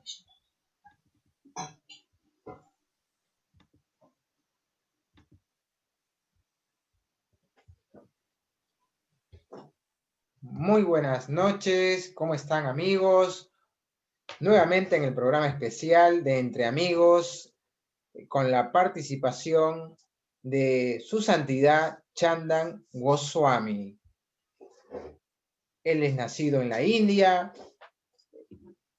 Spanish. Muy buenas noches, ¿cómo están amigos? Nuevamente en el programa especial de Entre Amigos, con la participación de Su Santidad Chandan Goswami. Él es nacido en la India,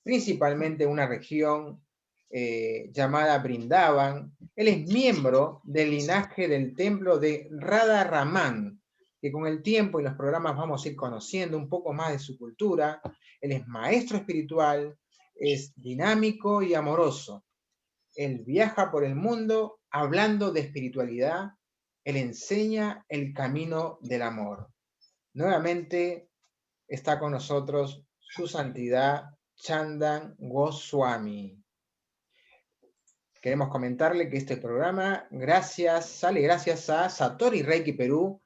principalmente en una región llamada Brindavan. Él es miembro del linaje del templo de Radharaman, que con el tiempo y los programas vamos a ir conociendo un poco más de su cultura. Él es maestro espiritual, es dinámico y amoroso. Él viaja por el mundo hablando de espiritualidad. Él enseña el camino del amor. Nuevamente está con nosotros su santidad Chandan Goswami. Queremos comentarle que este programa sale gracias a Satori Reiki Perú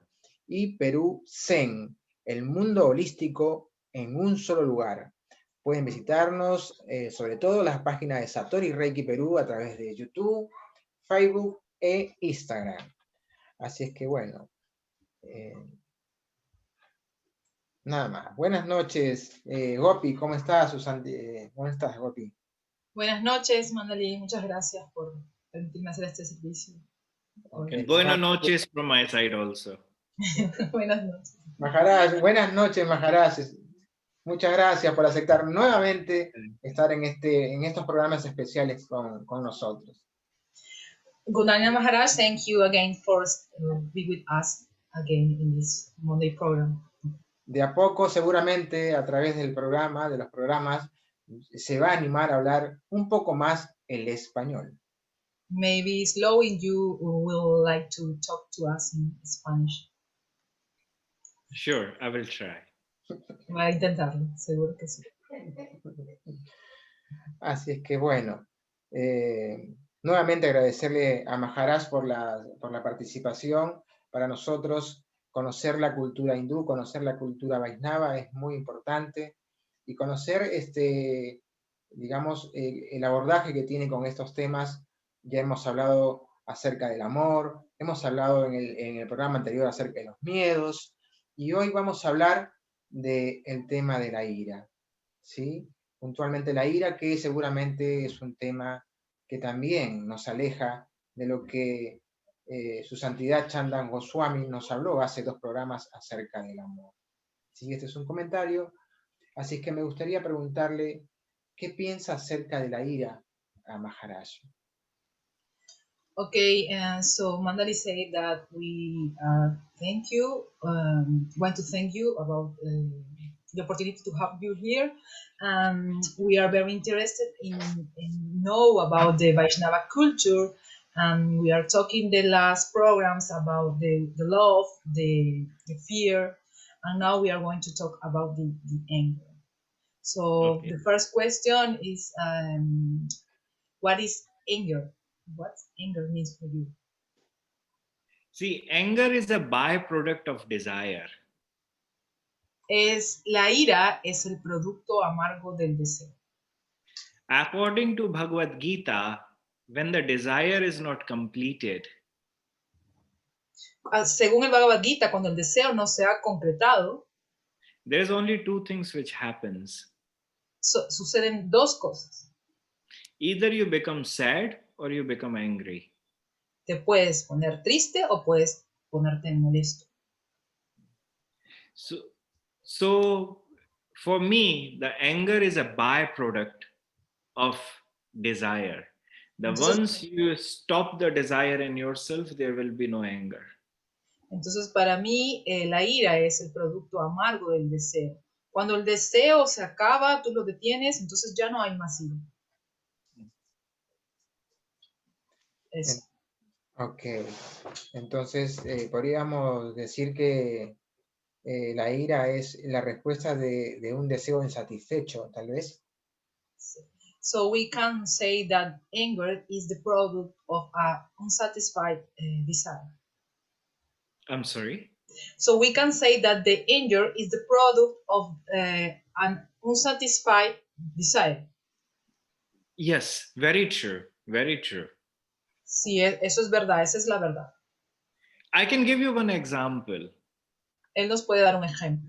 y Perú Zen, el mundo holístico en un solo lugar. Pueden visitarnos, sobre todo las páginas de Satori Reiki Perú a través de YouTube, Facebook e Instagram. Así es que bueno, nada más. Buenas noches, Gopi, ¿cómo estás, ¿cómo estás, Gopi? Buenas noches, Mandali. Muchas gracias por permitirme hacer este servicio. Okay. Buenas noches from my side also. Buenas noches. Maharaj, buenas noches, Maharaj. Muchas gracias por aceptar nuevamente estar en estos programas especiales con nosotros. Good night, Maharaj. Thank you again for being with us again in this Monday program. De a poco, seguramente, a través del programa, de los programas, se va a animar a hablar un poco más el español. Maybe slowly you will like to talk to us in Spanish. Sure, I will try. Voy a intentarlo, seguro que sí. Así es que bueno, nuevamente agradecerle a Maharaj por la participación. Para nosotros conocer la cultura hindú, conocer la cultura vaisnava es muy importante, y conocer digamos, el abordaje que tiene con estos temas. Ya hemos hablado acerca del amor, hemos hablado en el programa anterior acerca de los miedos, y hoy vamos a hablar del tema de la ira, ¿sí? Puntualmente la ira, que seguramente es un tema que también nos aleja de lo que su santidad Chandan Goswami nos habló hace 2 programas acerca del amor. ¿Sí? Este es un comentario, así que me gustaría preguntarle qué piensa acerca de la ira a Maharaj. Okay, so Mandali said that we want to thank you about the opportunity to have you here. We are very interested in know about the Vaishnava culture, and we are talking the last programs about the love, the fear, and now we are going to talk about the anger. So okay. The first question is, what is anger? What anger means for you? See, anger is a byproduct of desire. La ira es el producto amargo del deseo. According to Bhagavad Gita, when the desire is not completed, según el Bhagavad Gita, cuando el deseo no se ha concretado, there's only 2 things which happens. Suceden 2 cosas. Either you become sad or you become angry. Te puedes poner triste o puedes ponerte molesto. So for me, the anger is a byproduct of desire. Once you stop the desire in yourself, there will be no anger. Entonces, para mí, la ira es el producto amargo del deseo. Cuando el deseo se acaba, tú lo detienes, entonces ya no hay más ira. Eso. Ok, entonces podríamos decir que la ira es la respuesta de un deseo insatisfecho, tal vez. So we can say that anger is the product of an unsatisfied desire. I'm sorry? So we can say that the anger is the product of an unsatisfied desire. Yes, very true, very true. Sí, eso es verdad, esa es la verdad. I can give you one example. Él nos puede dar un ejemplo.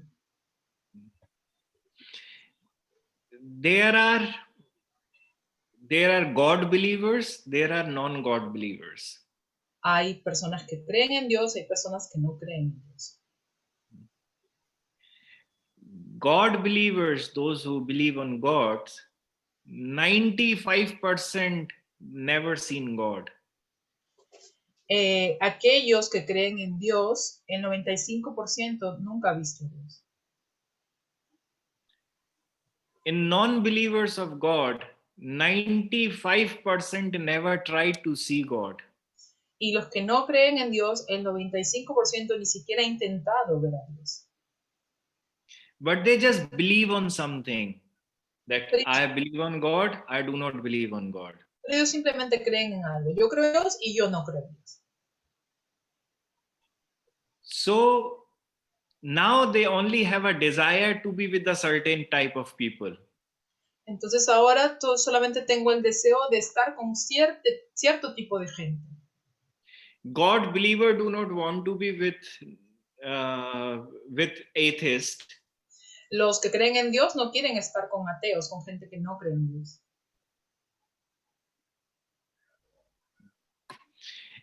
There are God believers, there are non-God believers. Hay personas que creen en Dios, hay personas que no creen en Dios. God believers, those who believe on God, 95% never seen God. Aquellos que creen en Dios, el 95% nunca ha visto a Dios. In non-believers of God, 95% never tried to see God. Y los que no creen en Dios, el 95% ni siquiera ha intentado ver a Dios. But they just believe on something. That Pero I believe on God, I do not believe on God. ellos simplemente creen en algo. Yo creo en Dios y yo no creo en Dios. So now they only have a desire to be with a certain type of people. Entonces ahora solamente tengo el deseo de estar con cierto tipo de gente. God believer do not want to be with atheist. Los que creen en Dios no quieren estar con ateos, con gente que no cree en Dios.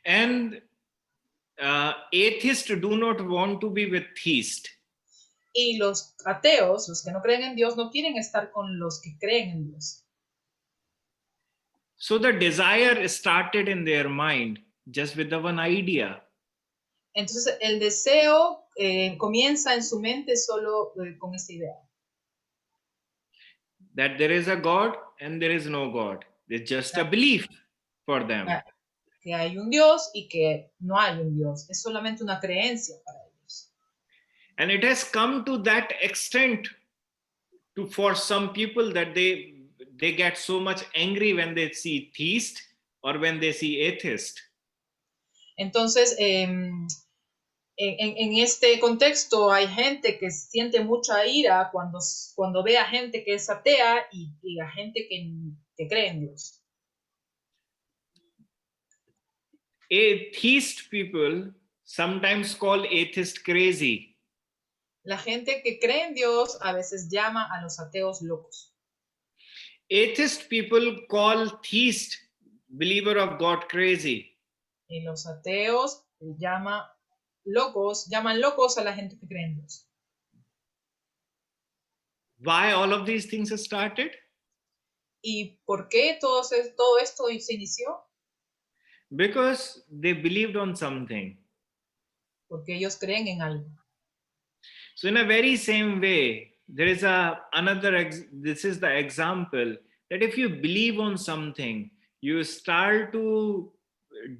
And atheists do not want to be with theists. Y los ateos, los que no creen en Dios, no quieren estar con los que creen en Dios. So the desire started in their mind just with the one idea. Entonces el deseo comienza en su mente solo con esta idea. That there is a God and there is no God. It's just a belief for them. Que hay un Dios y que no hay un Dios. Es solamente una creencia para ellos. And it has come to that extent for some people that they get so much angry when they see theist or when they see atheist. Entonces, en este contexto hay gente que siente mucha ira cuando ve a gente que es atea y a gente que cree en Dios. Atheist people sometimes call atheist crazy. La gente que cree en Dios a veces llama a los ateos locos. Atheist people call theist, believer of God, crazy. Y los ateos llaman locos a la gente que cree en Dios. Why all of these things started? ¿Y por qué todo esto se inició? Because they believed on something. Porque ellos creen en algo. So in a very same way, there is this is the example that if you believe on something, you start to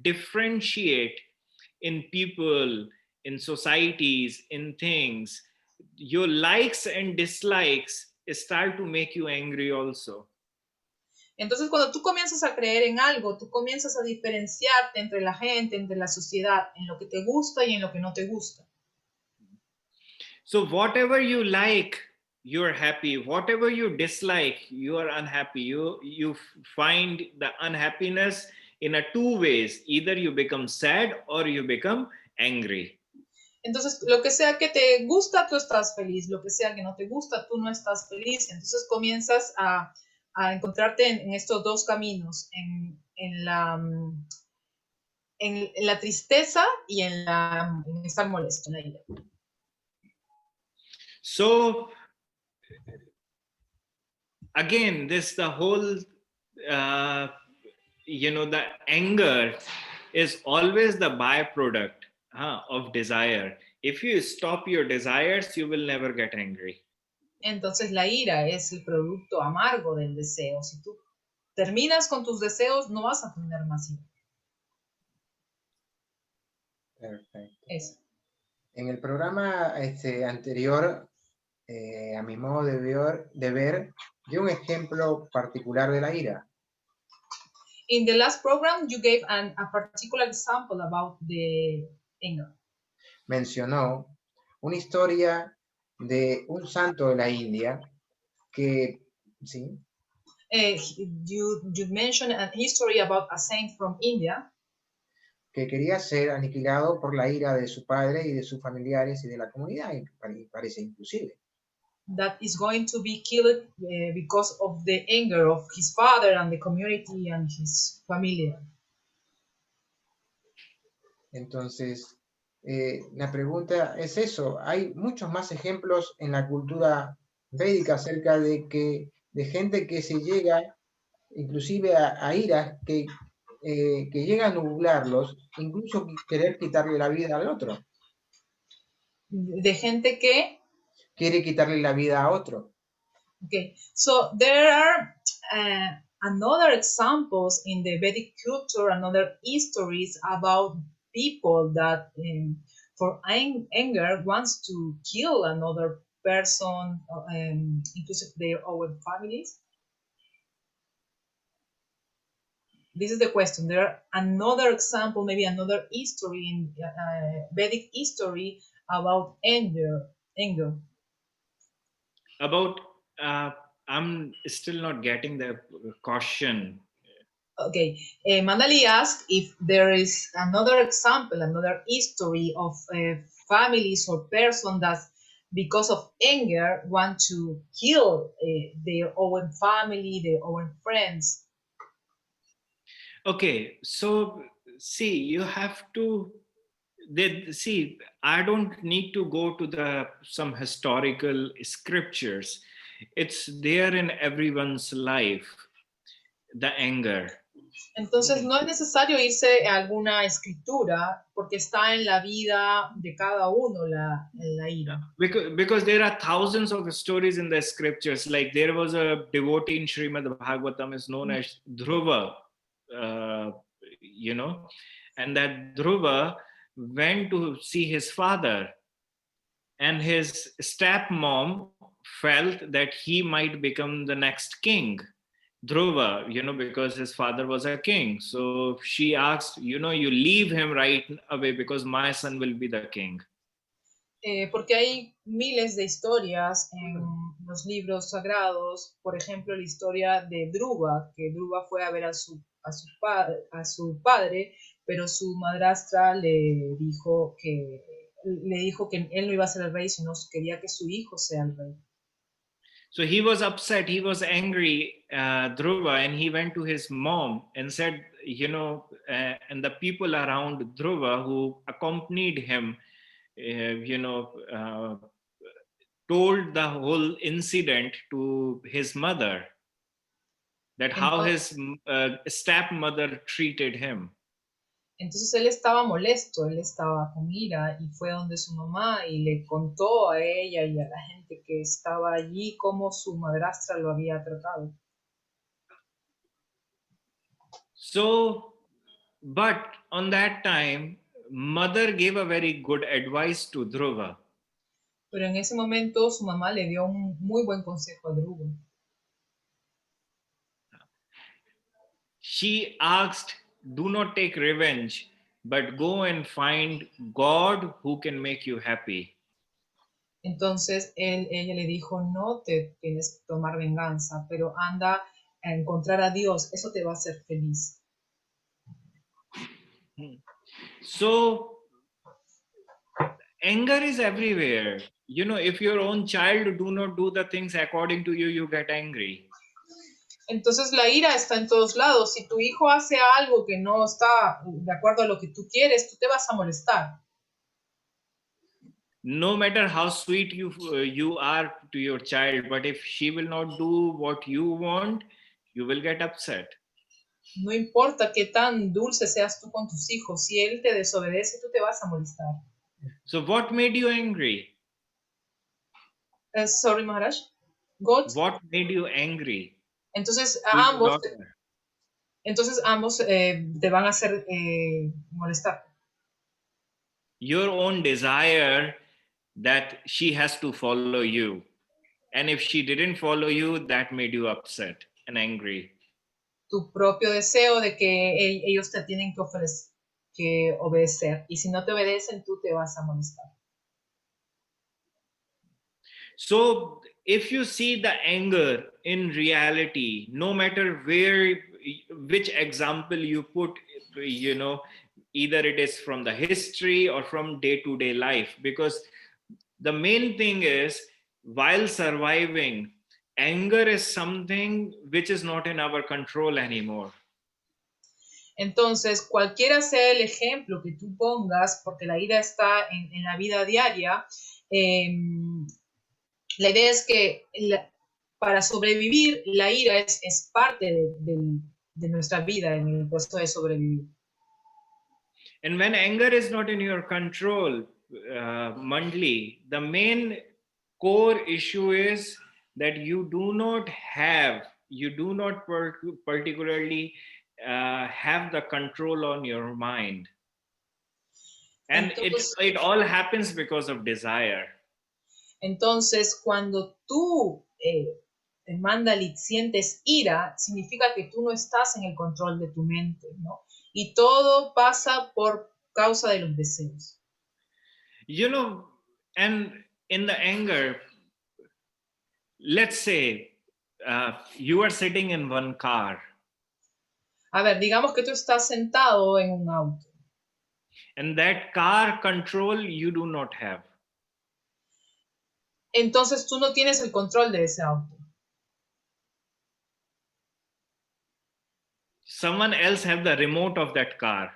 differentiate in people, in societies, in things. Your likes and dislikes start to make you angry also. Entonces, cuando tú comienzas a creer en algo, tú comienzas a diferenciarte entre la gente, entre la sociedad, en lo que te gusta y en lo que no te gusta. So whatever you like, you're happy. Whatever you dislike, you are unhappy. You find the unhappiness in two ways. Either you become sad or you become angry. Entonces, lo que sea que te gusta, tú estás feliz. Lo que sea que no te gusta, tú no estás feliz. Entonces comienzas a encontrarte en estos dos caminos, en la tristeza y en estar molesto, en la ira. So again, the whole the anger is always the byproduct of desire. If you stop your desires, you will never get angry. Entonces la ira es el producto amargo del deseo. Si tú terminas con tus deseos, no vas a tener más ira. Perfecto. Eso. En el programa anterior, a mi modo de ver, dio un ejemplo particular de la ira. In the last program, you gave a particular example about the anger. Mencionó una historia de un santo de la India que, ¿sí? You mentioned a history about a saint from India que quería ser aniquilado por la ira de su padre y de sus familiares y de la comunidad, y parece inclusive. that is going to be killed because of the anger of his father and the community and his family. Entonces, la pregunta es eso. Hay muchos más ejemplos en la cultura védica acerca de gente que se llega inclusive a iras que llegan a nublarlos, incluso querer quitarle la vida al otro. De gente que Quiere quitarle la vida a otro. Okay, so there are another examples in the Vedic culture, another histories about people that for anger wants to kill another person, inclusive their own families. This is the question. There are another example, maybe another history in Vedic history about anger. About I'm still not getting the question. Okay, Mandali asked if there is another example, another history of families or person that because of anger want to kill their own family, their own friends. Okay, so see, you have to see, I don't need to go to some historical scriptures. It's there in everyone's life, the anger. Entonces no es necesario irse a alguna escritura porque está en la vida de cada uno la ira. Because there are thousands of stories in the scriptures. Like there was a devotee in Srimad Bhagavatam is known as Dhruva, and that Dhruva went to see his father, and his stepmom felt that he might become the next king, Dhruva, because his father was a king. So she asked, you leave him right away because my son will be the king. Porque hay miles de historias en los libros sagrados, por ejemplo la historia de Dhruva, que Dhruva fue a ver a su padre, pero su madrastra le dijo que él no iba a ser el rey, sino quería que su hijo sea el rey. So he was upset, he was angry, Dhruva, and he went to his mom and said, and the people around Dhruva who accompanied him, told the whole incident to his mother, that how his stepmother treated him. Entonces él estaba molesto, él estaba con ira y fue donde su mamá y le contó a ella y a la gente que estaba allí cómo su madrastra lo había tratado. So, but on that time, mother gave a very good advice to Dhruva. Pero en ese momento su mamá le dio un muy buen consejo a Dhruva. She asked, do not take revenge, but go and find God who can make you happy. Entonces ella le dijo, no te tienes que tomar venganza, pero anda a encontrar a Dios, eso te va a hacer feliz. So, anger is everywhere. If your own child do not do the things according to you, you get angry. Entonces la ira está en todos lados. Si tu hijo hace algo que no está de acuerdo a lo que tú quieres, tú te vas a molestar. No matter how sweet you are to your child, but if she will not do what you want, you will get upset. No importa qué tan dulce seas tú con tus hijos, si él te desobedece, tú te vas a molestar. So what made you angry? Sorry, Maharaj. God. What made you angry? Entonces ambos te van a hacer molestar. Your own desire that she has to follow you. And if she didn't follow you, that made you upset and angry. Tu propio deseo de que ellos te tienen que obedecer. Y si no te obedecen, tú te vas a molestar. So if you see the anger in reality, no matter which example you put, either it is from the history or from day-to-day life, because the main thing is, while surviving, anger is something which is not in our control anymore. Entonces, cualquiera sea el ejemplo que tú pongas, porque la ira está en la vida diaria, la idea es que para sobrevivir, la ira es parte de nuestra vida en el proceso de sobrevivir. And when anger is not in your control, Mandli, the main core issue is that you do not particularly have the control on your mind. And Entonces, it all happens because of desire. Entonces, cuando tú, Mandali, sientes ira, significa que tú no estás en el control de tu mente, ¿no? Y todo pasa por causa de los deseos. And in the anger, let's say you are sitting in one car. A ver, digamos que tú estás sentado en un auto. And that car control you do not have. Entonces tú no tienes el control de ese auto. Someone else have the remote of that car.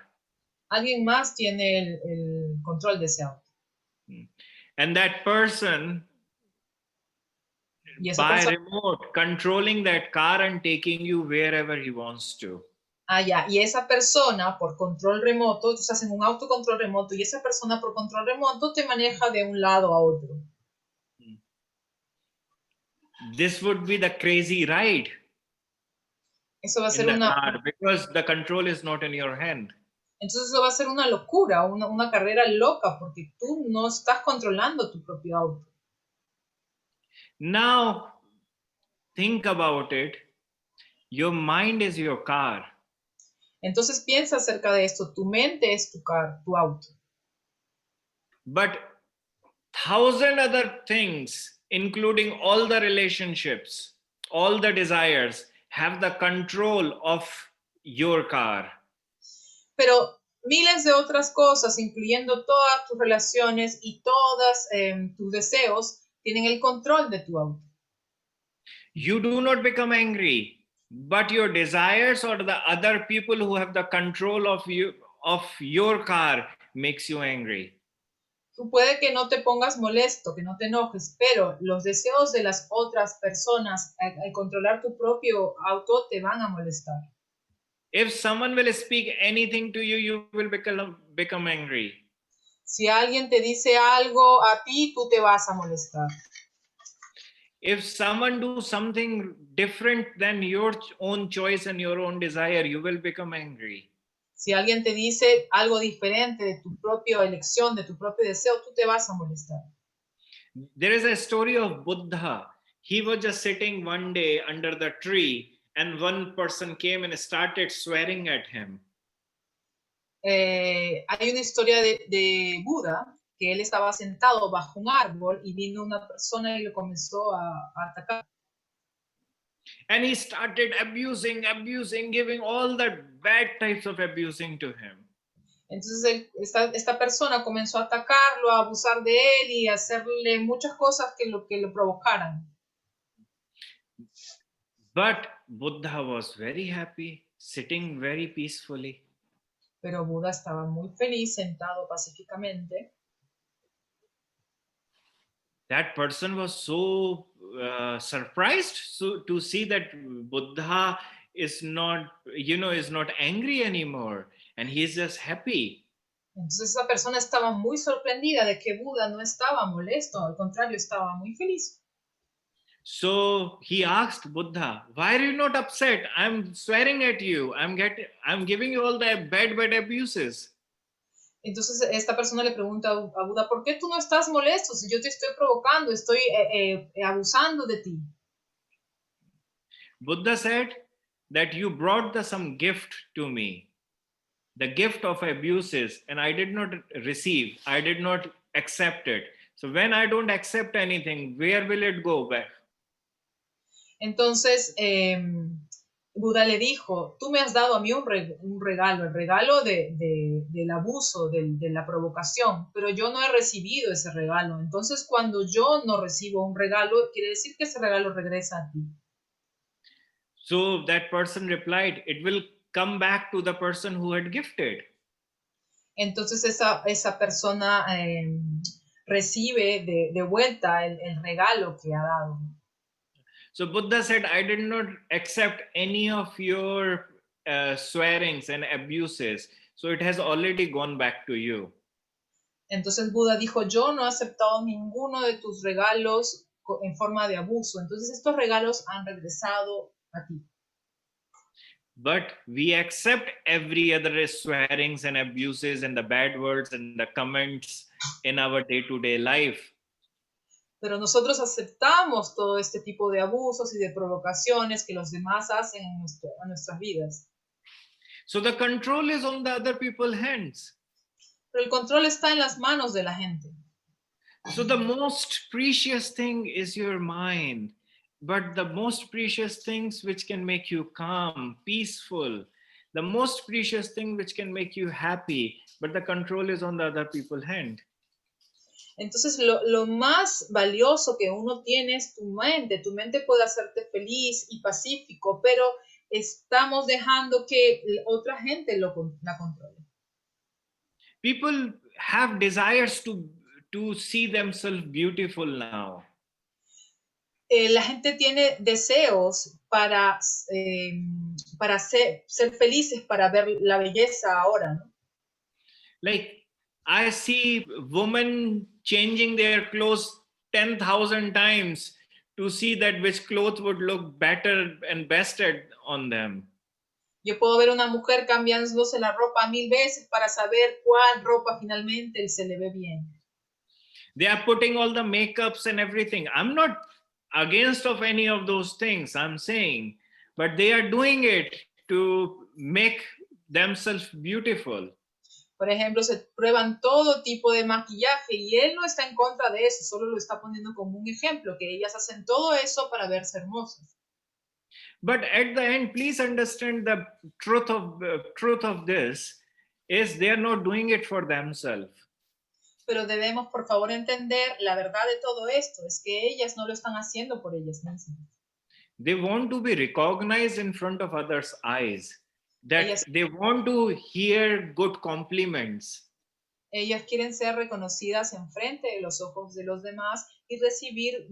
Alguien más tiene el control de ese auto. And that person, by remote, controlling that car and taking you wherever he wants to. Ya. Y esa persona, por control remoto, tú estás en un auto control remoto, y esa persona por control remoto te maneja de un lado a otro. This would be the crazy ride. Eso va a ser una... Because the control is not in your hand. Entonces eso va a ser una locura, una carrera loca, porque tú no estás controlando tu propio auto. Now, think about it. Your mind is your car. Entonces piensa acerca de esto. Tu mente es tu auto. But 1,000 other things, including all the relationships, all the desires, have the control of your car. Pero miles de otras cosas, incluyendo todas tus relaciones y todos tus deseos, tienen el control de tu auto. You do not become angry, but your desires or the other people who have the control of your car makes you angry. Tú puede que no te pongas molesto, que no te enojes, pero los deseos de las otras personas al controlar tu propio auto te van a molestar. If someone will speak anything to you, you will become angry. Si alguien te dice algo a ti, tú te vas a molestar. If someone do something different than your own choice and your own desire, you will become angry. Si alguien te dice algo diferente de tu propia elección, de tu propio deseo, tú te vas a molestar. There is a story of Buddha. He was just sitting one day under the tree and one person came and started swearing at him. Hay una historia de Buda, que él estaba sentado bajo un árbol y vino una persona y lo comenzó a atacar. And he started abusing, giving all the bad types of abusing to him. Entonces esta persona comenzó a atacarlo, a abusar de él y a hacerle muchas cosas que lo provocaran. But Buddha was very happy, sitting very peacefully. Pero Buda estaba muy feliz, sentado pacíficamente. That person was so surprised to see that Buddha is not angry anymore, and he's just happy. Entonces esa persona estaba muy sorprendida de que Buda no estaba molesto, al contrario, estaba muy feliz. So he asked Buddha, "Why are you not upset? I'm swearing at you. I'm giving you all the bad abuses." Entonces esta persona le pregunta a Buda, ¿por qué tú no estás molesto? Si yo te estoy provocando, estoy abusando de ti. Buddha said that you brought some gift to me, the gift of abuses, and I did not receive. I did not accept it. So when I don't accept anything, where will it go back? Entonces, Buda le dijo, tú me has dado a mí un regalo, el regalo del abuso, de la provocación, pero yo no he recibido ese regalo. Entonces, cuando yo no recibo un regalo, quiere decir que ese regalo regresa a ti. So that person replied, it will come back to the person who had gifted. Entonces esa persona recibe de vuelta el regalo que ha dado. So Buddha said, I did not accept any of your swearings and abuses. So it has already gone back to you. Entonces Buda dijo, yo no he aceptado ninguno de tus regalos en forma de abuso. Entonces estos regalos han regresado a ti. But we accept every other swearings and abuses and the bad words and the comments in our day-to-day life. Pero nosotros aceptamos todo este tipo de abusos y de provocaciones que los demás hacen en nuestras vidas. So the control is on the other people's hands. Pero el control está en las manos de la gente. So the most precious thing is your mind. But the most precious things which can make you calm, peaceful, the most precious thing which can make you happy, but the control is on the other people's hand. Entonces, lo más valioso que uno tiene es tu mente. Tu mente puede hacerte feliz y pacífico, pero estamos dejando que otra gente la controle. People have desires to see themselves beautiful now. La gente tiene deseos para ser felices, para ver la belleza ahora, ¿no? Like, I see women changing their clothes 10,000 times to see that which clothes would look better and best on them. Yo puedo ver una mujer cambiándose la ropa 1000 veces para saber cuál ropa finalmente se le ve bien. They are putting all the makeups and everything. I'm not against of any of those things, I'm saying, but they are doing it to make themselves beautiful. Por ejemplo, se prueban todo tipo de maquillaje y él no está en contra de eso, solo lo está poniendo como un ejemplo, que ellas hacen todo eso para verse hermosas. But at the end, please understand the truth of this is they are not doing it for themselves. Pero debemos, por favor, entender la verdad de todo esto, es que ellas no lo están haciendo por ellas mismas. They want to be recognized in front of others' eyes. That they want to hear good compliments. Ellas quieren ser reconocidas en frente de los ojos de los demás y recibir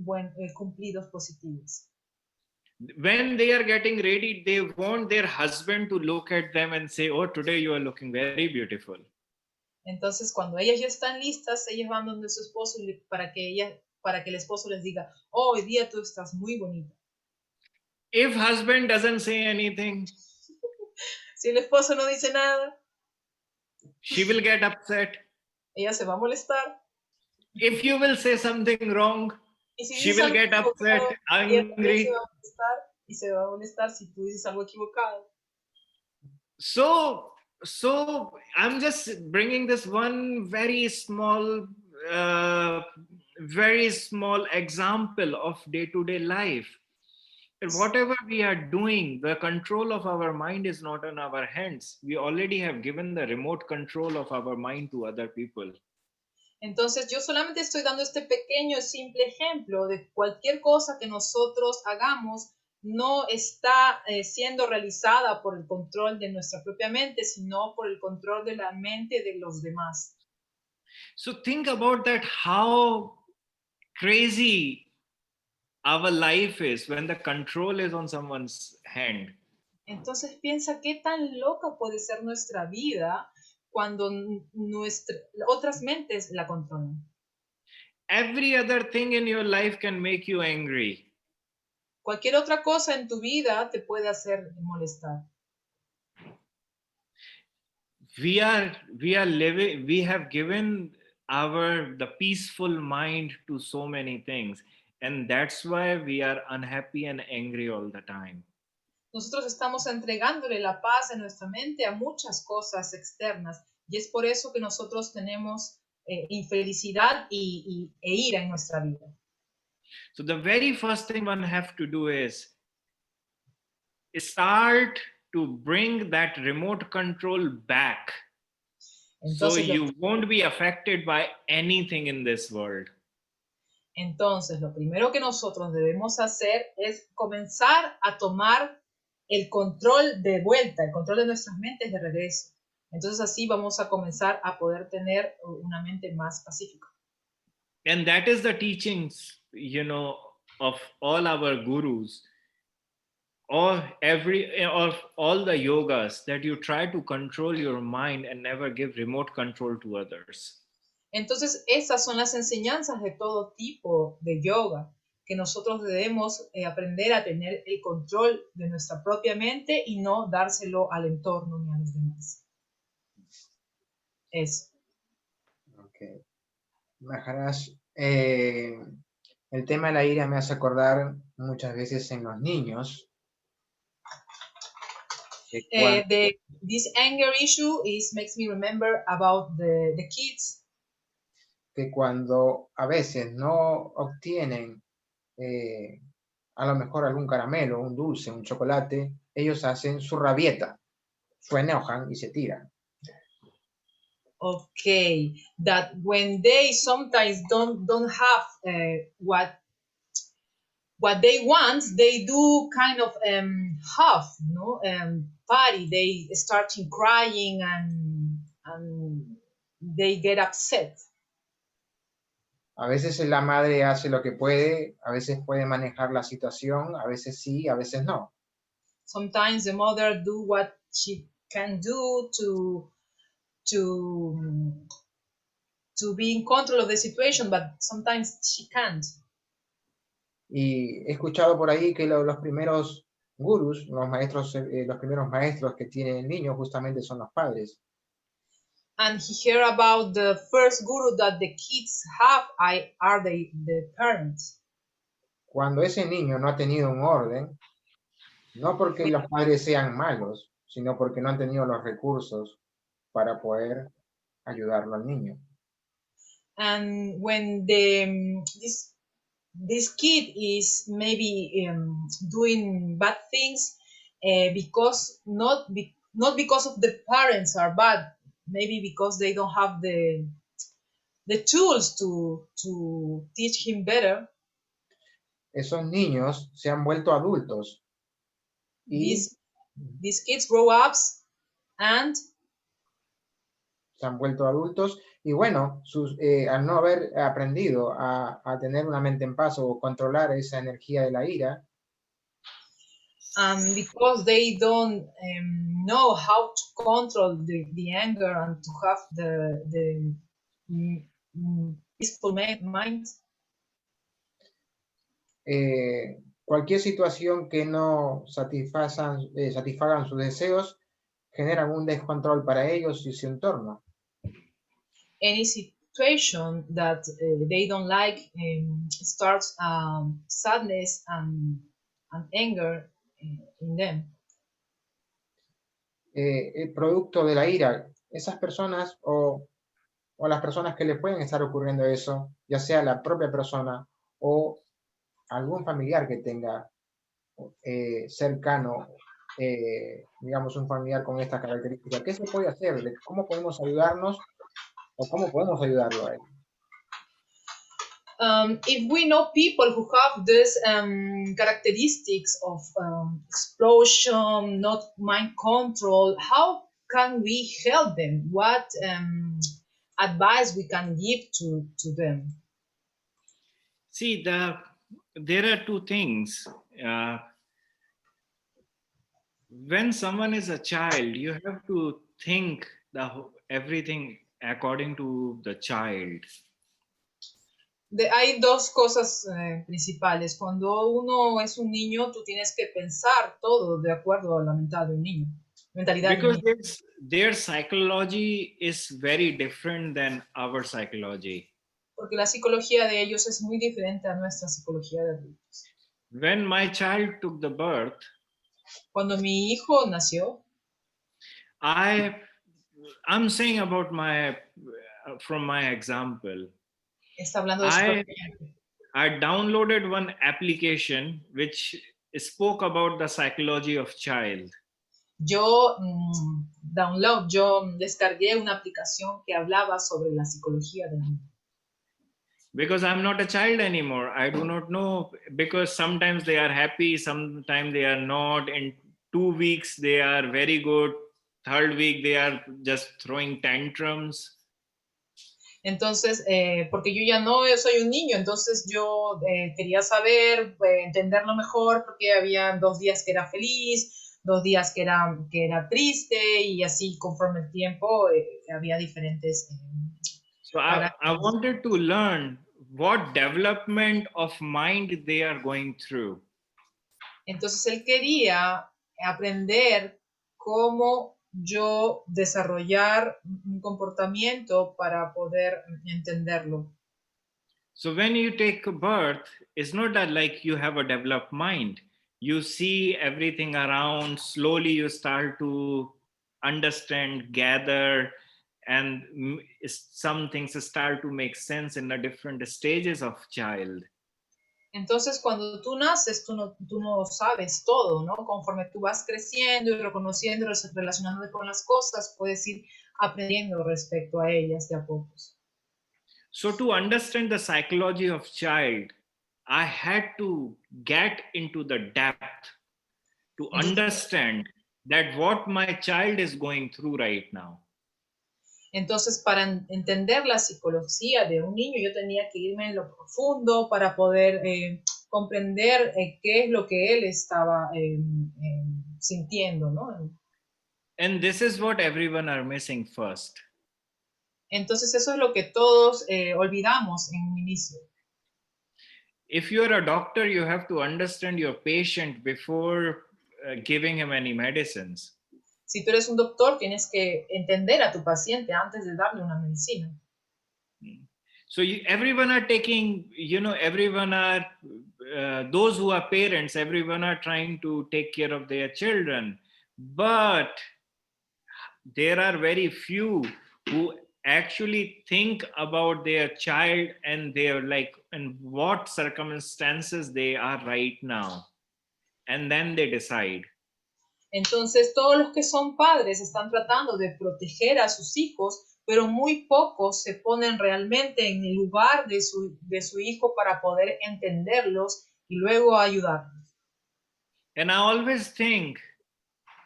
cumplidos positivos. When they are getting ready, they want their husband to look at them and say, oh, today you are looking very beautiful. Entonces, cuando ellas ya están listas, ellas van donde su esposo para que el esposo les diga, oh, hoy día tú estás muy bonita. If husband doesn't say anything, si el esposo no dice nada, she will get upset. Ella se va a molestar. If you will say something wrong, si she will get upset, angry. Se va a molestar si tú dices algo equivocado. So I'm just bringing this one very small example of day-to-day life. And whatever we are doing, the control of our mind is not in our hands. We already have given the remote control of our mind to other people. Entonces yo solamente estoy dando este pequeño simple ejemplo de cualquier cosa que nosotros hagamos no está siendo realizada por el control de nuestra propia mente, sino por el control de la mente de los demás. So think about that, how crazy our life is when the control is on someone's hand. Entonces piensa qué tan loca puede ser nuestra vida cuando otras mentes la controlan. Every other thing in your life can make you angry. Cualquier otra cosa en tu vida te puede hacer molestar. We have given the peaceful mind to so many things, and that's why we are unhappy and angry all the time. Nosotros estamos entregándole la paz de nuestra mente a muchas cosas externas y es por eso que nosotros tenemos infelicidad e ira en nuestra vida. So the very first thing one have to do is start to bring that remote control back. So Entonces, you won't be affected by anything in this world. Entonces, lo primero que nosotros debemos hacer es comenzar a tomar el control de vuelta, el control de nuestras mentes de regreso. Entonces, así vamos a comenzar a poder tener una mente más pacífica. And that is the teachings, of all our gurus, or all the yogas, that you try to control your mind and never give remote control to others. Entonces, esas son las enseñanzas de todo tipo de yoga, que nosotros debemos aprender a tener el control de nuestra propia mente y no dárselo al entorno ni a los demás. Eso. Ok. Maharaj, el tema de la ira me hace acordar muchas veces en los niños. This anger issue makes me remember about the kids. Que cuando a veces no obtienen a lo mejor algún caramelo, un dulce, un chocolate, ellos hacen su rabieta, se enojan y se tiran. Okay, that when they sometimes don't have what they want, they do kind of huff, party. They start crying and they get upset. A veces la madre hace lo que puede, a veces puede manejar la situación, a veces sí, a veces no. Sometimes the mother do what she can do to be in control of the situation, but sometimes she can't. Y he escuchado por ahí que los primeros gurús, los primeros maestros que tiene el niño justamente son los padres. And he heard about the first guru that the kids have are the parents. Cuando ese niño no ha tenido un orden, no porque los padres sean malos, sino porque no han tenido los recursos para poder ayudarlo al niño. And when this kid is maybe doing bad things because not because of the parents are bad, maybe because they don't have the tools to teach him better. Esos niños se han vuelto adultos. These kids grow up and se han vuelto adultos y bueno, al no haber aprendido a tener una mente en paz o controlar esa energía de la ira, because they don't know how to control the anger and to have the peaceful mind. Cualquier situación que no satisfagan sus deseos generan un descontrol para ellos y su entorno. Any situation that they don't like starts sadness and anger in them. El producto de la ira, esas personas o las personas que le pueden estar ocurriendo eso, ya sea la propia persona o algún familiar que tenga cercano, digamos un familiar con esta característica, ¿qué se puede hacer? ¿Cómo podemos ayudarnos o cómo podemos ayudarlo a él? If we know people who have these characteristics of explosion, not mind control, how can we help them? What advice we can give to them? See, there are two things. When someone is a child, you have to think everything according to the child. Hay dos cosas principales. Cuando uno es un niño, tú tienes que pensar todo de acuerdo a la mentalidad de un niño. Because their psychology is very different than our psychology. Porque la psicología de ellos es muy diferente a nuestra psicología de adultos. When my child took the birth, cuando mi hijo nació, I'm saying about from my example. Está hablando de I downloaded one application which spoke about the psychology of child. Yo descargué una aplicación que hablaba sobre la psicología del niño. Because I'm not a child anymore. I do not know, because sometimes they are happy, sometimes they are not. In 2 weeks, they are very good. Third week, they are just throwing tantrums. Entonces, porque yo ya no soy un niño, entonces yo quería saber, entenderlo mejor, porque había 2 días que era feliz, 2 días que era triste, y así conforme el tiempo había diferentes So I wanted to learn what development of mind they are going through. Entonces él quería aprender cómo yo desarrollar un comportamiento para poder entenderlo. So when you take a birth, it's not that like you have a developed mind. You see everything around, slowly you start to understand, gather, and some things start to make sense in the different stages of child. Entonces, cuando tú naces, tú no sabes todo, ¿no? Conforme tú vas creciendo y reconociendo, relacionándote con las cosas, puedes ir aprendiendo respecto a ellas de a pocos. So to understand the psychology of child, I had to get into the depth to understand that what my child is going through right now. Entonces, para entender la psicología de un niño, yo tenía que irme en lo profundo para poder comprender qué es lo que él estaba sintiendo, ¿no? And this is what everyone are missing first. Entonces, eso es lo que todos olvidamos en un inicio. If you're a doctor, you have to understand your patient before giving him any medicines. Si tú eres un doctor, tienes que entender a tu paciente antes de darle una medicina. So everyone are taking, everyone are, those who are parents, everyone are trying to take care of their children. But there are very few who actually think about their child and their and what circumstances they are right now. And then they decide. Entonces, todos los que son padres están tratando de proteger a sus hijos, pero muy pocos se ponen realmente en el lugar de su hijo para poder entenderlos y luego ayudarlos. And I always think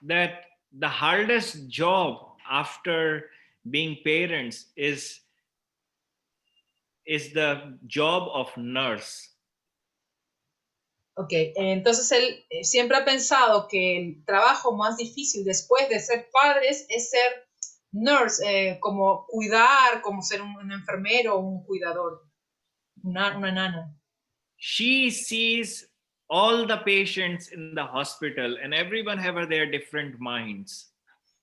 that the hardest job after being parents is the job of nurse. Ok, entonces él siempre ha pensado que el trabajo más difícil después de ser padres es ser nurse, como cuidar, como ser un enfermero o un cuidador, una nana. She sees all the patients in the hospital and everyone have their different minds.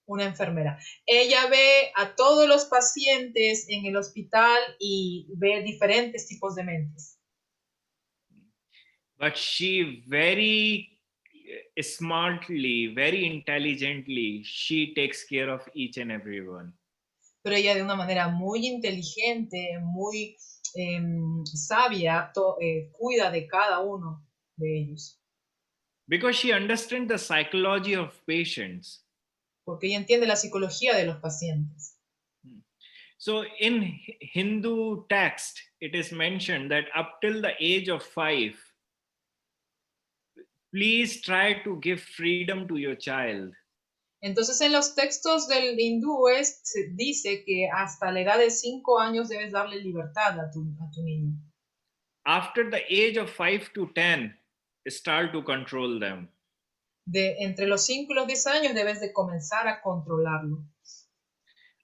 Una enfermera. Ella ve a todos los pacientes en el hospital y ve diferentes tipos de mentes. But she very smartly, very intelligently, she takes care of each and everyone. Pero ella de una manera muy inteligente, muy sabia, cuida de cada uno de ellos. Because she understands the psychology of patients. Porque ella entiende la psicología de los pacientes. So in Hindu text, it is mentioned that up till the age of 5, please try to give freedom to your child. Entonces en los textos del hindú se dice que hasta la edad de 5 años debes darle libertad a tu niño. After the age of 5 to 10, start to control them. Entre los 5 y los 10 años debes de comenzar a controlarlo.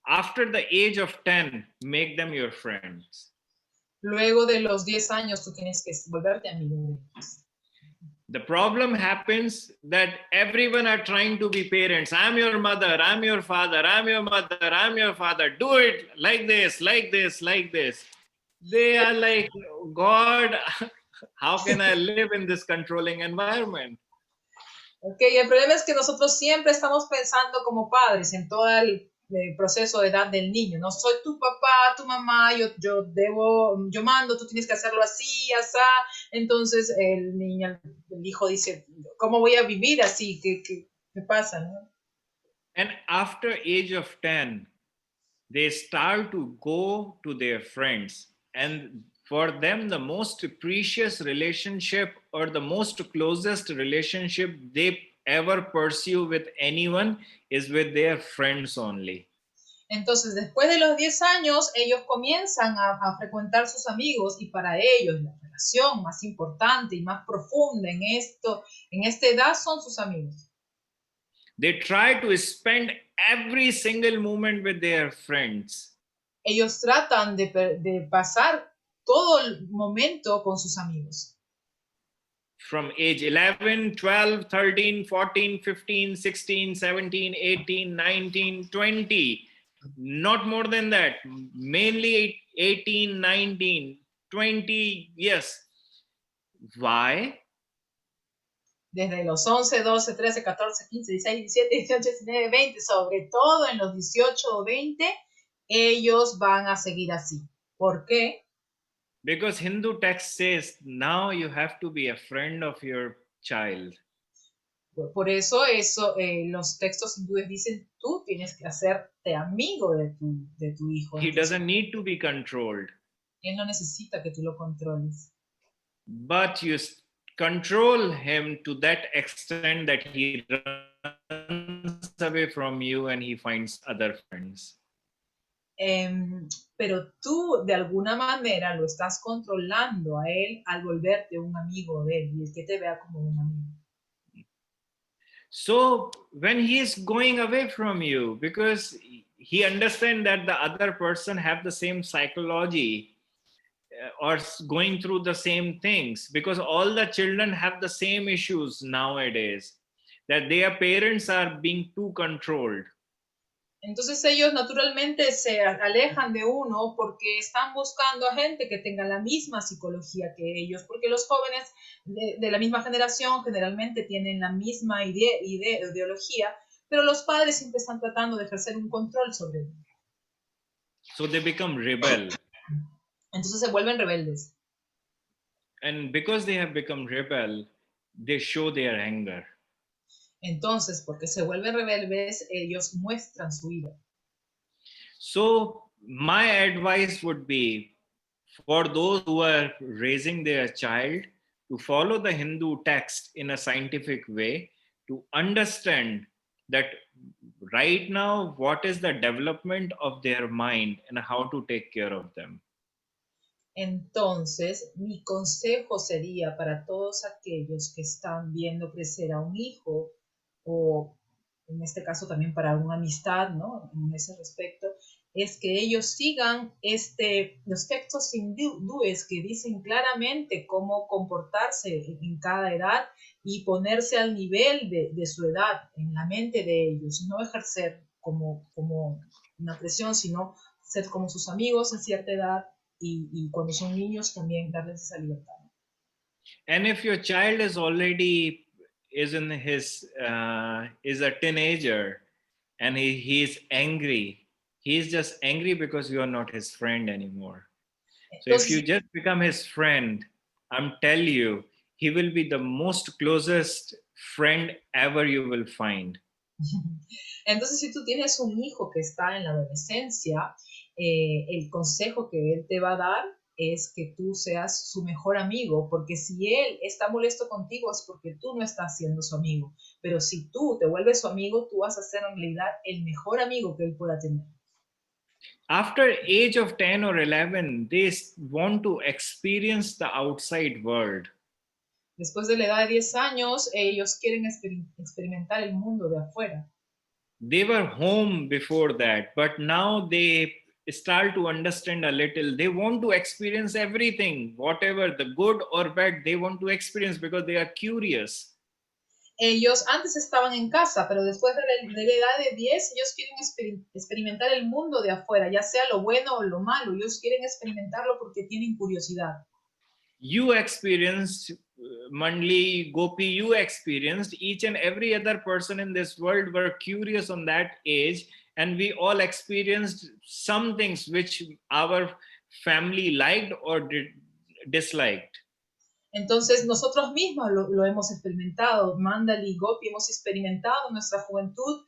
After the age of 10, make them your friends. Luego de los 10 años tú tienes que volverte amigo de ellos. The problem happens that everyone are trying to be parents. I'm your mother, I'm your father, I'm your mother, I'm your father. Do it like this, like this, like this. They are like, God, how can I live in this controlling environment? Ok, el problema es que nosotros siempre estamos pensando como padres en todo el proceso de edad del niño. No soy tu papá, tu mamá, yo mando, tú tienes que hacerlo así, así. Entonces el hijo dice, ¿cómo voy a vivir así? ¿Qué pasa? ¿No? And after age of 10, they start to go to their friends. And for them, the most precious relationship or the most closest relationship they ever pursue with anyone is with their friends only. Entonces, después de los 10 años, ellos comienzan a frecuentar sus amigos y para ellos la relación más importante y más profunda en esta edad son sus amigos. They try to spend every single moment with their friends. Ellos tratan de pasar todo el momento con sus amigos. From age 11, 12, 13, 14, 15, 16, 17, 18, 19, 20. Not more than that. Mainly 18, 19, 20. Yes. Why? Desde los 11, 12, 13, 14, 15, 16, 17, 18, 19, 20, sobre todo en los 18 o 20, ellos van a seguir así. ¿Por qué? Because Hindu text says now you have to be a friend of your child. Por eso, los textos hindúes dicen, tú tienes que hacerte amigo de tu hijo. He Entonces, doesn't need to be controlled. él no necesita que tú lo controles. But you control him to that extent that he runs away from you and he finds other friends. Pero tú de alguna manera lo estás controlando a él al volverte un amigo de él y el que te vea como un amigo. So when he is going away from you, because he understands that the other person have the same psychology or going through the same things, because all the children have the same issues nowadays, that their parents are being too controlled. Entonces ellos naturalmente se alejan de uno porque están buscando a gente que tenga la misma psicología que ellos, porque los jóvenes de la misma generación generalmente tienen la misma ideología, pero los padres siempre están tratando de ejercer un control sobre ellos. So they become rebel. Entonces se vuelven rebeldes. And because they have become rebel, they show their anger. Entonces, porque se vuelven rebeldes, ellos muestran su ira. So my advice would be for those who are raising their child to follow the Hindu text in a scientific way, to understand that right now what is the development of their mind and how to take care of them. Entonces, mi consejo sería para todos aquellos que están viendo crecer a un hijo, o en este caso también para una amistad, ¿no? En ese respecto, es que ellos sigan los textos hindúes que dicen claramente cómo comportarse en cada edad y ponerse al nivel de su edad, en la mente de ellos, no ejercer como una presión, sino ser como sus amigos en cierta edad y cuando son niños también darles esa libertad. And if your child is already is in his is a teenager and he is angry, he is just angry because you are not his friend anymore. So if you just become his friend, I'm telling you, he will be the most closest friend ever you will find. Entonces, si tú tienes un hijo que está en la adolescencia, el consejo que él te va a dar es que tú seas su mejor amigo, porque si él está molesto contigo es porque tú no estás siendo su amigo, pero si tú te vuelves su amigo, tú vas a ser en realidad el mejor amigo que él pueda tener. After age of 10 or 11, they want to experience the outside world. Después de la edad de 10 años, ellos quieren experimentar el mundo de afuera. They were home before that, but now they start to understand a little. They want to experience everything, whatever, the good or bad, they want to experience because they are curious. Ellos antes estaban en casa, pero después de la edad de 10, ellos quieren experimentar el mundo de afuera, ya sea lo bueno o lo malo. Ellos quieren experimentarlo porque tienen curiosidad. You experienced, Mandli, Gopi, you experienced, each and every other person in this world were curious on that age, and we all experienced some things which our family liked or disliked. Entonces nosotros mismos lo hemos experimentado, Mandal y Gopi hemos experimentado en nuestra juventud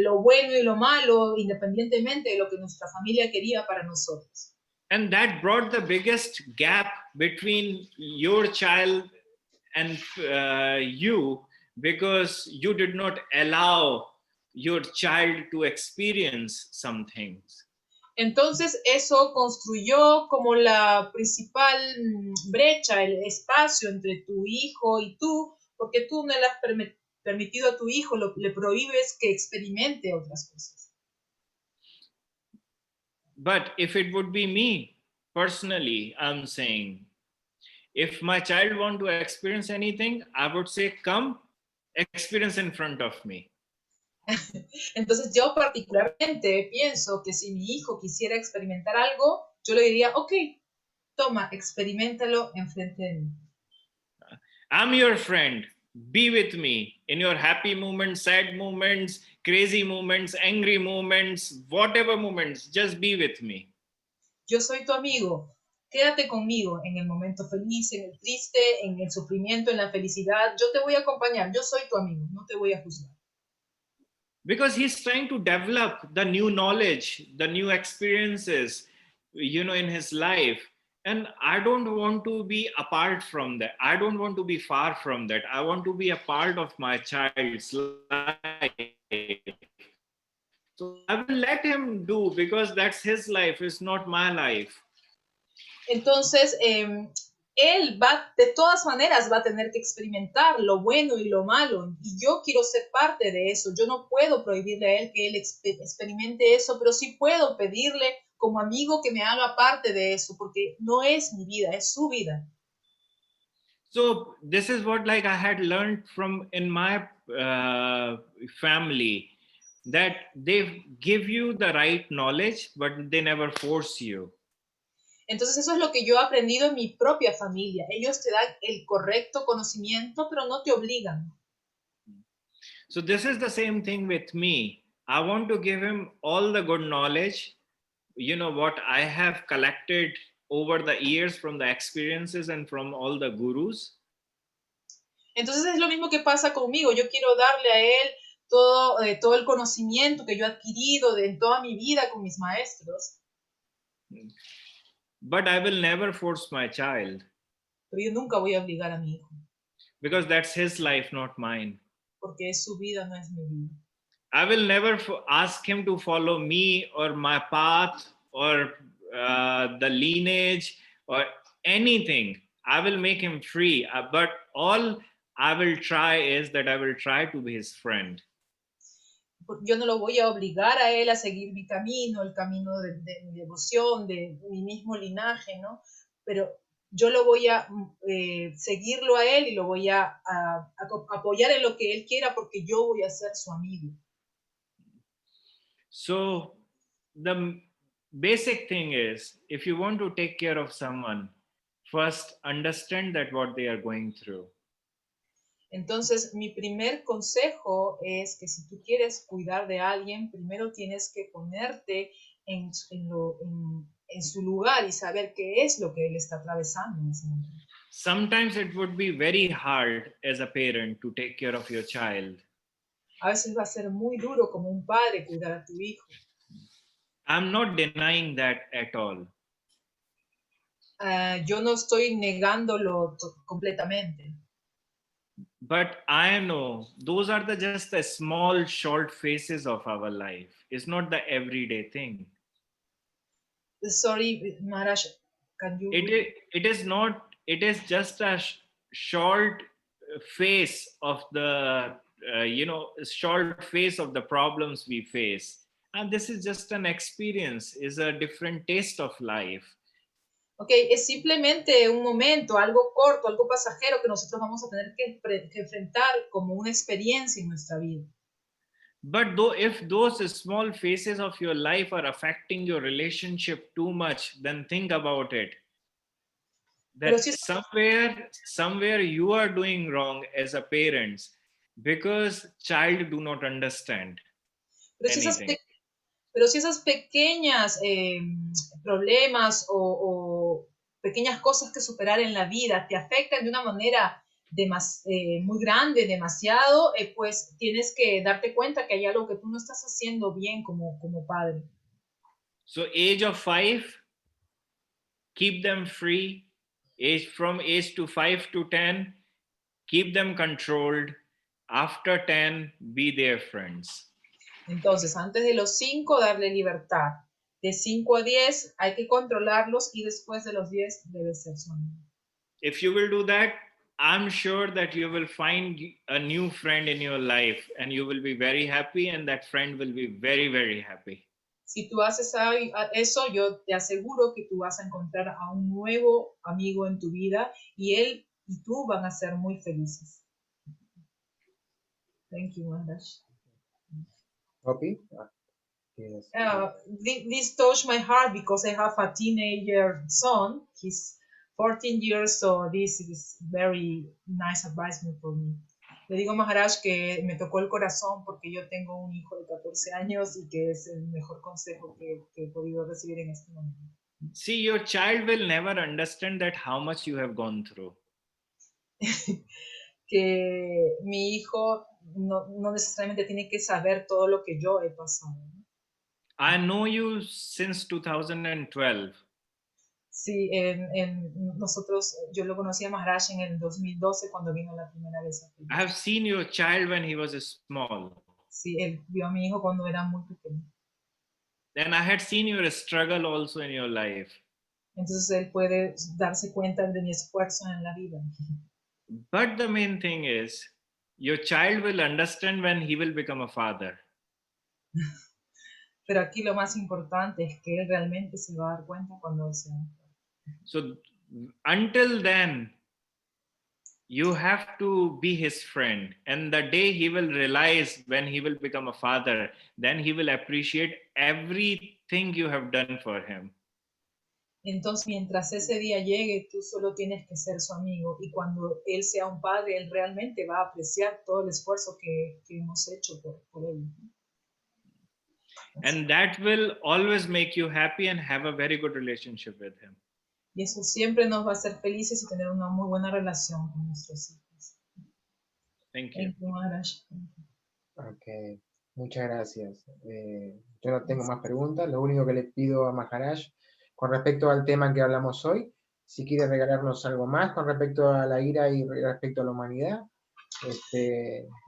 lo bueno y lo malo, independientemente de lo que nuestra familia quería para nosotros. And that brought the biggest gap between your child and you, because you did not allow your child to experience some things. Entonces eso construyó como la principal brecha, el espacio entre tu hijo y tú, porque tú no le has permitido a tu hijo, le prohíbes que experimente otras cosas. But if it would be me, personally, I'm saying, if my child want to experience anything, I would say, come, experience in front of me. Entonces yo particularmente pienso que si mi hijo quisiera experimentar algo, yo le diría, ok, toma, experimentalo enfrente de mí. I'm your friend. Be with me in your happy moments, sad moments, crazy moments, angry moments, whatever moments, just be with me. Yo soy tu amigo. Quédate conmigo en el momento feliz, en el triste, en el sufrimiento, en la felicidad. Yo te voy a acompañar. Yo soy tu amigo. No te voy a juzgar. Because he's trying to develop the new knowledge, the new experiences, in his life. And I don't want to be apart from that. I don't want to be far from that. I want to be a part of my child's life. So I will let him do, because that's his life, it's not my life. Entonces, él va, de todas maneras, va a tener que experimentar lo bueno y lo malo. Y yo quiero ser parte de eso. Yo no puedo prohibirle a él que él experimente eso, pero sí puedo pedirle como amigo que me haga parte de eso, porque no es mi vida, es su vida. So this is what I had learned from in my family, that they give you the right knowledge, but they never force you. Entonces eso es lo que yo he aprendido en mi propia familia. Ellos te dan el correcto conocimiento, pero no te obligan. So this is the same thing with me. I want to give him all the good knowledge, what I have collected over the years from the experiences and from all the gurus. Entonces es lo mismo que pasa conmigo. Yo quiero darle a él todo el conocimiento que yo he adquirido en toda mi vida con mis maestros. But I will never force my child. Pero yo nunca voy a obligar a mi hijo. Because that's his life, not mine. Porque es su vida, no es mi vida. I will never ask him to follow me or my path or the lineage or anything. I will make him free. But all I will try is that I will try to be his friend. Yo no lo voy a obligar a él a seguir mi camino, el camino de mi devoción, de mi mismo linaje, ¿no? Pero yo lo voy a seguirlo a él y lo voy a apoyar en lo que él quiera, porque yo voy a ser su amigo. So the basic thing is, if you want to take care of someone, first understand that what they are going through. Entonces, mi primer consejo es que si tú quieres cuidar de alguien, primero tienes que ponerte en su lugar y saber qué es lo que él está atravesando en ese momento. Sometimes it would be very hard as a parent to take care of your child. A veces va a ser muy duro como un padre cuidar a tu hijo. I'm not denying that at all. Yo no estoy negándolo completamente. But I know those are just the small, short phases of our life. It's not the everyday thing. Sorry, Maharaj, can you... It is not, it is just a short phase of the, short phase of the problems we face. And this is just an experience, is a different taste of life. Ok, es simplemente un momento, algo corto, algo pasajero que nosotros vamos a tener que enfrentar como una experiencia en nuestra vida. But if those small phases of your life are affecting your relationship too much, then think about it. That somewhere you are doing wrong as a parent, because child do not understand anything. Pero si esas pequeñas problemas o pequeñas cosas que superar en la vida te afectan de una manera muy grande, demasiado, pues tienes que darte cuenta que hay algo que tú no estás haciendo bien como padre. So age of 5, keep them free. From age to 5 to 10, keep them controlled. After 10, be their friends. Entonces, antes de los 5, darle libertad. De 5 a 10 hay que controlarlos y después de los 10 debe ser su amigo. If you will do that, I'm sure that you will find a new friend in your life and you will be very happy, and that friend will be very, very happy. Si tú haces eso, yo te aseguro que tú vas a encontrar a un nuevo amigo en tu vida y él y tú van a ser muy felices. Thank you, Maharaj. Copy? Yes. This touched my heart because I have a teenager son. He's 14 years, so this is very nice advice for me. Le digo a Maharaj que me tocó el corazón porque yo tengo un hijo de 14 años y que es el mejor consejo que he podido recibir en este momento. See, your child will never understand that how much you have gone through. Que mi hijo no necesariamente tiene que saber todo lo que yo he pasado. I know you since 2012. Sí, yo lo conocí a Maharaj en el 2012 cuando vino la primera vez a Perú. I have seen your child when he was small. Sí, él vio a mi hijo cuando era muy pequeño. Then I had seen your struggle also in your life. Entonces él puede darse cuenta de mi esfuerzo en la vida. But the main thing is, your child will understand when he will become a father. Pero aquí lo más importante es que él realmente se va a dar cuenta cuando él sea. So until then, you have to be his friend. And the day he will realize when he will become a father, then he will appreciate everything you have done for him. Entonces, mientras ese día llegue, tú solo tienes que ser su amigo. Y cuando él sea un padre, él realmente va a apreciar todo el esfuerzo que hemos hecho por él. And that will always make you happy and have a very good relationship with him. Y eso siempre nos va a hacer felices y tener una muy buena relación con nuestros hijos. Thank you. Thank you, Maharaj. Ok, muchas gracias. Yo no tengo más preguntas. Lo único que le pido a Maharaj con respecto al tema que hablamos hoy, si quiere regalarnos algo más con respecto a la ira y respecto a la humanidad,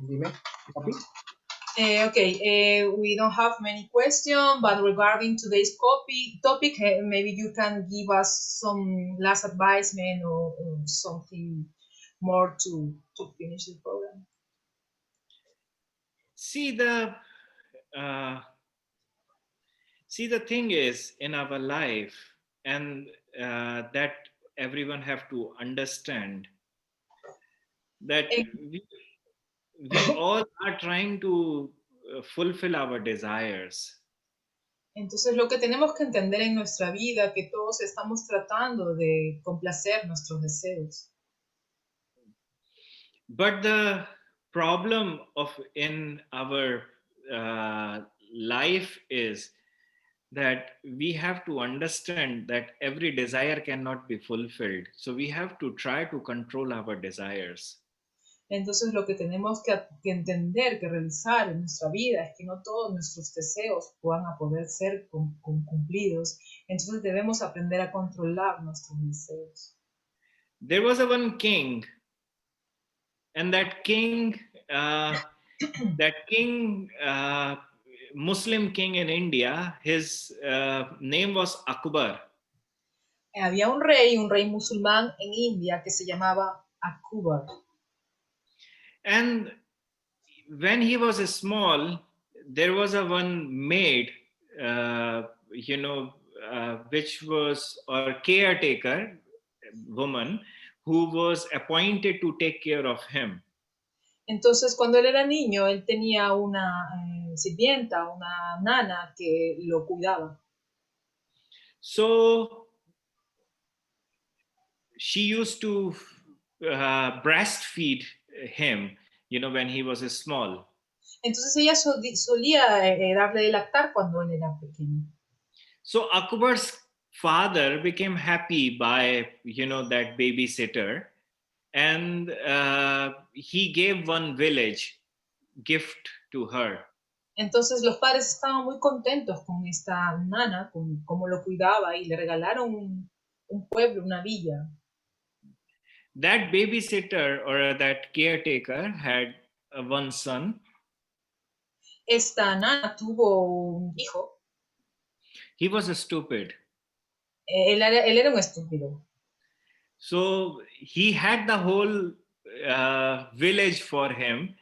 dime. We don't have many questions, but regarding today's topic, maybe you can give us some last advisement or something more to finish the program. See, the thing is in our life, and that everyone have to understand that we all are trying to fulfill our desires. Entonces lo que tenemos que entender en nuestra vida que todos estamos tratando de complacer nuestros deseos. But the problem in our life is that we have to understand that every desire cannot be fulfilled. So we have to try to control our desires. Entonces lo que tenemos que entender, que realizar en nuestra vida es que no todos nuestros deseos puedan poder ser cumplidos. Entonces debemos aprender a controlar nuestros deseos. There was one king, and that king, Muslim king in India, his name was Akbar. Había un rey musulmán en India que se llamaba Akbar. And when he was small, there was one maid, which was a caretaker woman who was appointed to take care of him. Entonces, cuando él era niño, él tenía una sirvienta, una nana que lo cuidaba. So she used to breastfeed him, when he was small. Entonces ella solía darle de lactar cuando él era pequeño. So Akbar's father became happy by, that babysitter, and he gave one village gift to her. Entonces los padres estaban muy contentos con esta nana, con cómo lo cuidaba, y le regalaron un pueblo, una villa. That babysitter or that caretaker had one son. Esta nana tuvo un hijo. He was stupid. Él era un estúpido. So he had the whole village for him,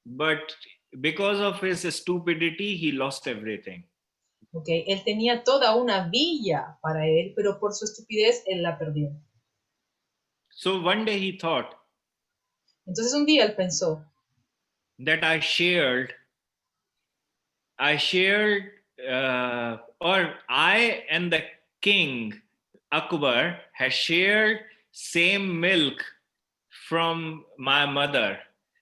but because of his stupidity, he lost everything. Okay. Él tenía toda una villa para él, pero por su estupidez él la perdió. So one day he thought Entonces un día él pensó that I shared, or I and the king Akbar has shared same milk from my mother.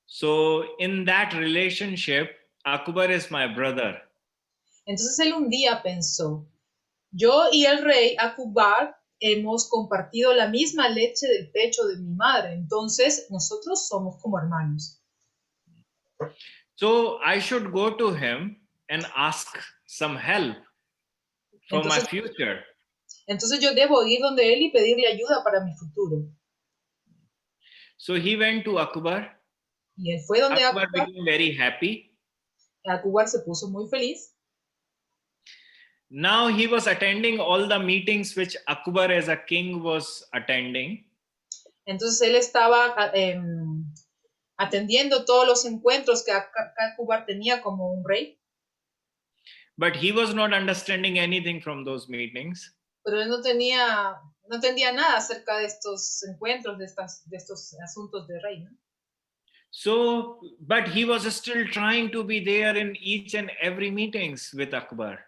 So in that relationship, Akbar is my brother. Entonces él un día pensó, yo y el rey Akbar hemos compartido la misma leche del pecho de mi madre, entonces nosotros somos como hermanos. So I should go to him and ask some help for my future. Entonces yo debo ir donde él y pedirle ayuda para mi futuro. So he went to Akbar. Y él fue donde Akbar Akbar. became very happy. Akbar se puso muy feliz. Now he was attending all the meetings which Akbar as a king was attending. Entonces él estaba atendiendo todos los encuentros que Akbar tenía como un rey. But he was not understanding anything from those meetings. Pero él no entendía nada acerca de estos encuentros, de estos asuntos de rey, ¿no? So, but he was still trying to be there in each and every meetings with Akbar.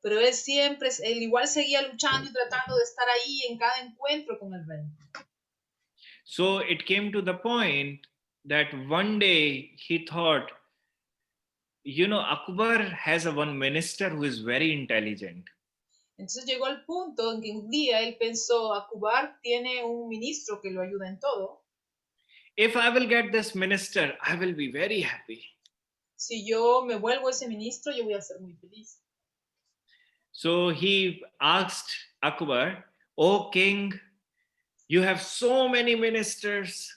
Pero él igual seguía luchando y tratando de estar ahí en cada encuentro con el rey. So it came to the point that one day he thought, Akbar has one minister who is very intelligent. Entonces llegó al punto en que un día él pensó, Akbar tiene un ministro que lo ayuda en todo. If I will get this minister, I will be very happy. Si yo me vuelvo ese ministro, yo voy a ser muy feliz. So he asked Akbar, "O king, you have so many ministers.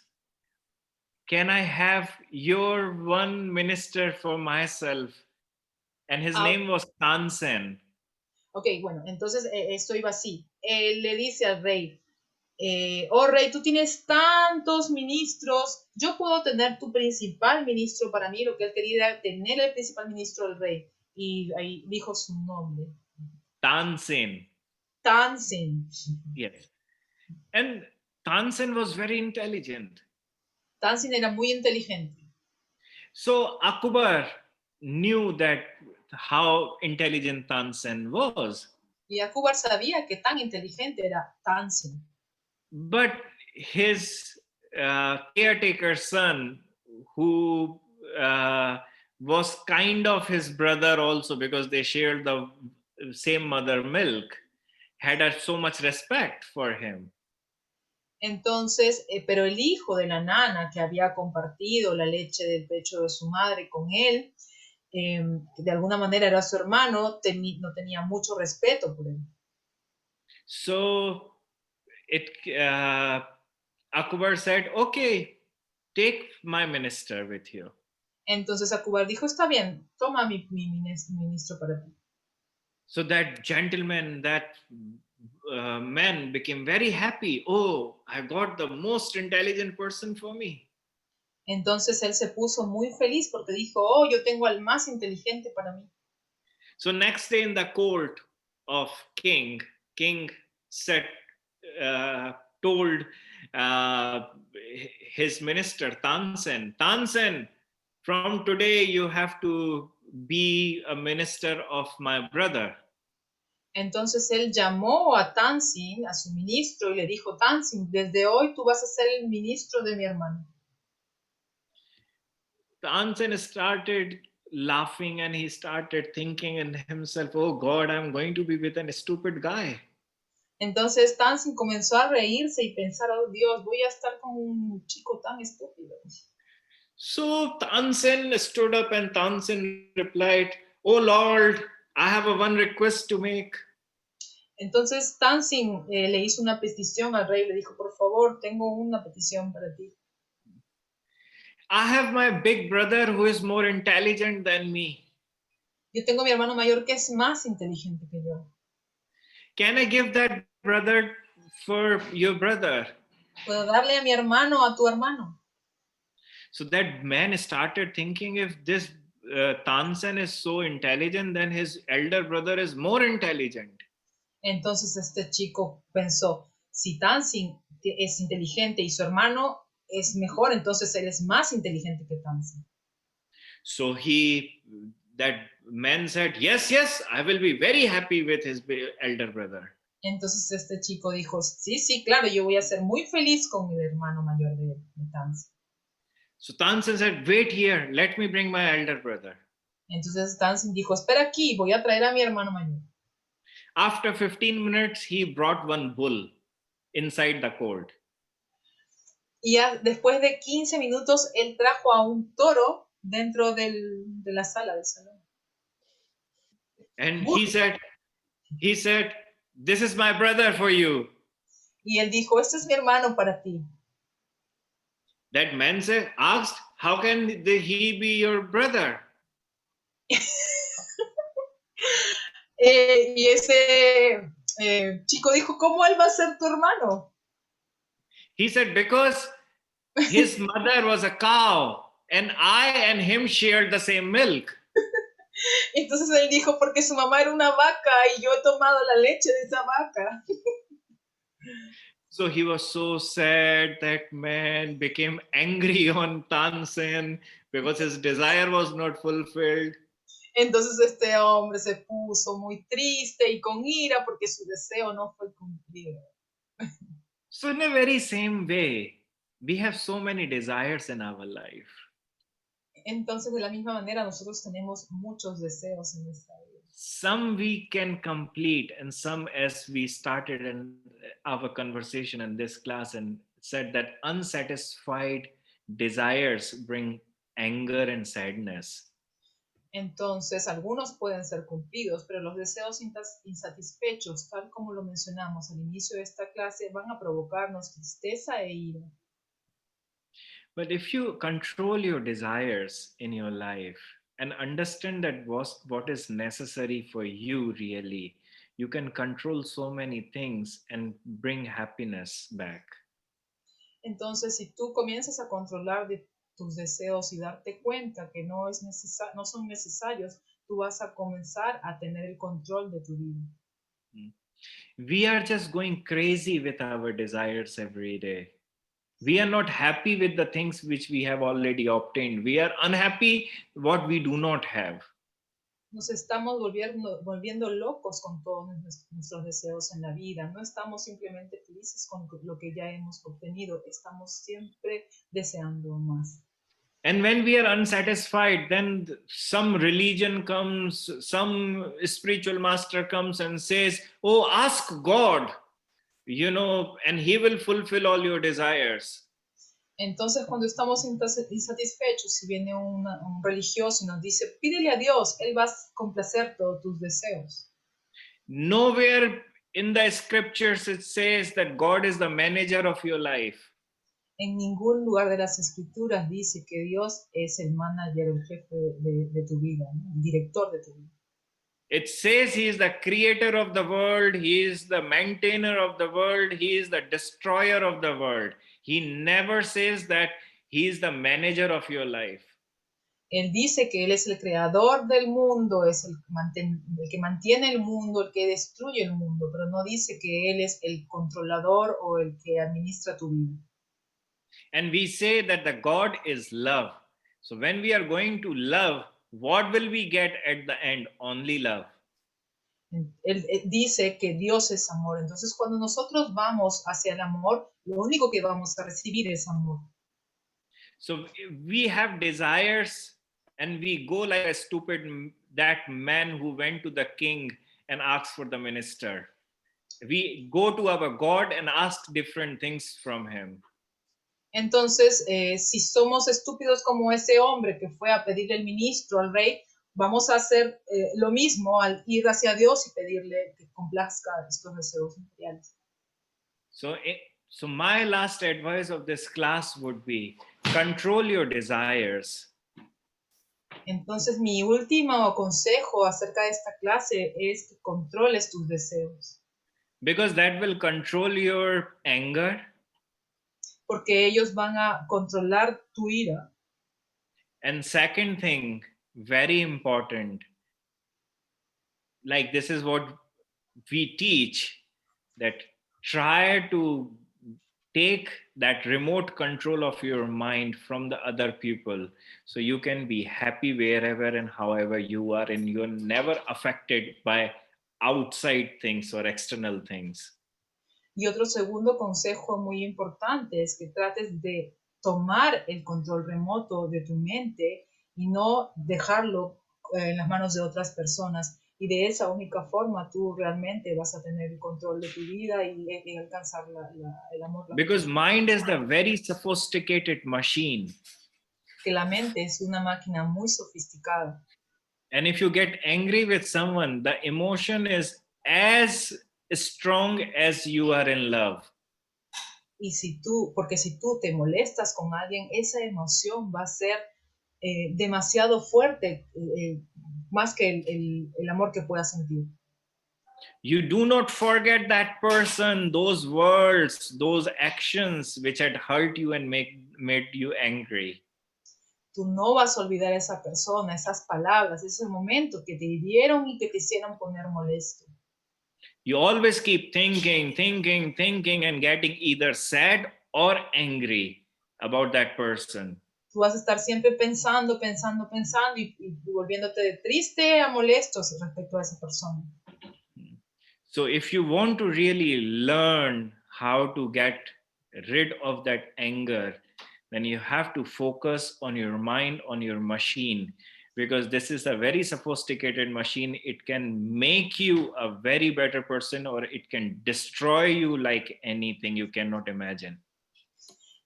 Can I have your one minister for myself?" And his name was Tansen. Ok, bueno, entonces esto iba así. Él le dice al rey, oh rey, tú tienes tantos ministros, yo puedo tener tu principal ministro para mí. Lo que él quería era tener el principal ministro del rey. Y ahí dijo su nombre. Tansen. Tansen. Yes. And Tansen was very intelligent. Tansen era muy inteligente. So Akbar knew that how intelligent Tansen was. Y Akbar sabía que tan inteligente era Tansen. But his caretaker son, who was kind of his brother also because they shared the same mother milk, had so much respect for him. Entonces, pero el hijo de la nana que había compartido la leche del pecho de su madre con él, de alguna manera era su hermano, no tenía mucho respeto por él. So Akbar said, "Okay, take my minister with you." Entonces Akbar dijo, está bien, toma mi ministro para ti. So that gentleman, that man became very happy. Oh, I got the most intelligent person for me. Entonces él se puso muy feliz porque dijo, oh, yo tengo al más inteligente para mí. So next day in the court of king said, told his minister Tansen, from today you have to be a minister of my brother. Entonces él llamó a Tansin, a su ministro, y le dijo, Tansin, desde hoy tú vas a ser el ministro de mi hermano. Tansen started laughing and he started thinking in himself, oh God, I'm going to be with a stupid guy. Entonces Tansin comenzó a reírse y pensar, oh Dios, voy a estar con un chico tan estúpido. So Tansen stood up and Tansen replied, "Oh Lord, I have a one request to make." Entonces Tansin le hizo una petición al rey, le dijo, por favor, tengo una petición para ti. I have my big brother who is more intelligent than me. Yo tengo a mi hermano mayor que es más inteligente que yo. Can I give that brother for your brother? ¿Puedo darle a mi hermano a tu hermano? So that man started thinking, if this Tansen is so intelligent, then his elder brother is more intelligent. Entonces este chico pensó, si Tansin es inteligente y su hermano es mejor, entonces él es más inteligente que Tansin. So that man said, yes, I will be very happy with his elder brother. Entonces este chico dijo, sí, claro, yo voy a ser muy feliz con el hermano mayor de Tansin. So Tansen said, wait here, let me bring my elder brother. Entonces Tansin dijo, espera aquí, voy a traer a mi hermano mayor. After 15 minutes, he brought one bull inside the court. Y después de 15 minutos, él trajo a un toro dentro de la sala del salón. And he said, this is my brother for you. Y él dijo, este es mi hermano para ti. That man asked, how can he be your brother? Y ese chico dijo, ¿cómo él va a ser tu hermano? He said, because his mother was a cow and I and him shared the same milk. Entonces él dijo, porque su mamá era una vaca y yo he tomado la leche de esa vaca. So he was so sad. That man became angry on Tansen because his desire was not fulfilled. Entonces este hombre se puso muy triste y con ira porque su deseo no fue cumplido. So in a very same way, we have so many desires in our life. Entonces de la misma manera nosotros tenemos muchos deseos en nuestra vida. Some we can complete, and some, as we started in our conversation in this class and said, that unsatisfied desires bring anger and sadness. Entonces, algunos pueden ser cumplidos, pero los deseos insatisfechos, tal como lo mencionamos al inicio de esta clase, van a provocarnos tristeza e ira. But if you control your desires in your life and understand that what is necessary for you really, you can control so many things and bring happiness back. Entonces, si tú comienzas a controlar tus deseos y darte cuenta que no son necesarios, tú vas a comenzar a tener el control de tu vida. We are just going crazy with our desires every day. We are not happy with the things which we have already obtained. We are unhappy what we do not have. Nos estamos volviendo locos con todos nuestros deseos en la vida. No estamos simplemente felices con lo que ya hemos obtenido. Estamos siempre deseando más. And when we are unsatisfied, then some religion comes, some spiritual master comes and says, oh, ask God, and he will fulfill all your desires. Entonces, cuando estamos insatisfechos, si viene un religioso y nos dice, pídele a Dios, Él va a complacer todos tus deseos. Nowhere in the scriptures it says that God is the manager of your life. En ningún lugar de las escrituras dice que Dios es el manager, el jefe de tu vida, ¿no? El director de tu vida. It says he is the creator of the world, he is the maintainer of the world, he is the destroyer of the world. He never says that he is the manager of your life. Él dice que Él es el creador del mundo, es el que mantiene el mundo, el que destruye el mundo, pero no dice que Él es el controlador o el que administra tu vida. And we say that the God is love. So when we are going to love, what will we get at the end? Only love. Él dice que Dios es amor. Entonces, cuando nosotros vamos hacia el amor, lo único que vamos a recibir es amor. So we have desires and we go like a stupid, that man who went to the king and asked for the minister. we go to our God and ask different things from him. Entonces, si somos estúpidos como ese hombre que fue a pedirle el ministro al rey, vamos a hacer lo mismo al ir hacia Dios y pedirle que complazca estos deseos materiales. So my last advice of this class would be control your desires. Entonces, mi último consejo acerca de esta clase es que controles tus deseos, Because that will control your anger, porque ellos van a controlar tu ira. and second thing, very important, like this is what we teach, that try to take that remote control of your mind from the other people, so you can be happy wherever and however you are, and you're never affected by outside things or external things. Y otro segundo consejo muy importante es que trates de tomar el control remoto de tu mente y no dejarlo en las manos de otras personas. Y de esa única forma tú realmente vas a tener el control de tu vida y alcanzar el amor. Because mind is the very sophisticated machine. Que la mente es una máquina muy sofisticada. And if you get angry with someone, the emotion is as strong as you are in love. Y porque si tú te molestas con alguien, esa emoción va a ser demasiado fuerte, más que el amor que puedas sentir. You do not forget that person, those words, those actions which had hurt you and made you angry. Tú no vas a olvidar a esa persona, esas palabras, ese momento que te hirieron y que te hicieron poner molesto. You always keep thinking and getting either sad or angry about that person. Tú vas a estar siempre pensando y volviéndote triste a molesto respecto a esa persona. So if you want to really learn how to get rid of that anger, then you have to focus on your mind, on your machine, because this is a very sophisticated machine. It can make you a very better person, or it can destroy you like anything you cannot imagine.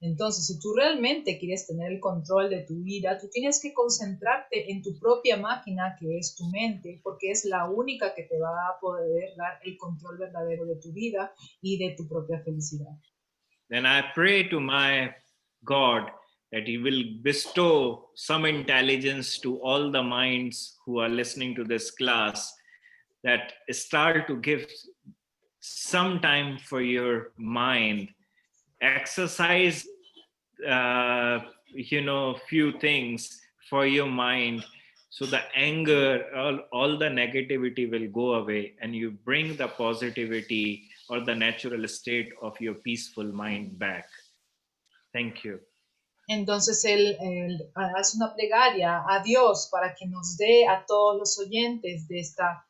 Entonces, si tú realmente quieres tener el control de tu vida, tú tienes que concentrarte en tu propia máquina, que es tu mente, porque es la única que te va a poder dar el control verdadero de tu vida y de tu propia felicidad. Then I pray to my God that He will bestow some intelligence to all the minds who are listening to this class, that start to give some time for your mind, exercise few things for your mind, so the anger, all the negativity will go away, and you bring the positivity or the natural state of your peaceful mind back. Thank you. Entonces él hace una plegaria a Dios para que nos dé a todos los oyentes de esta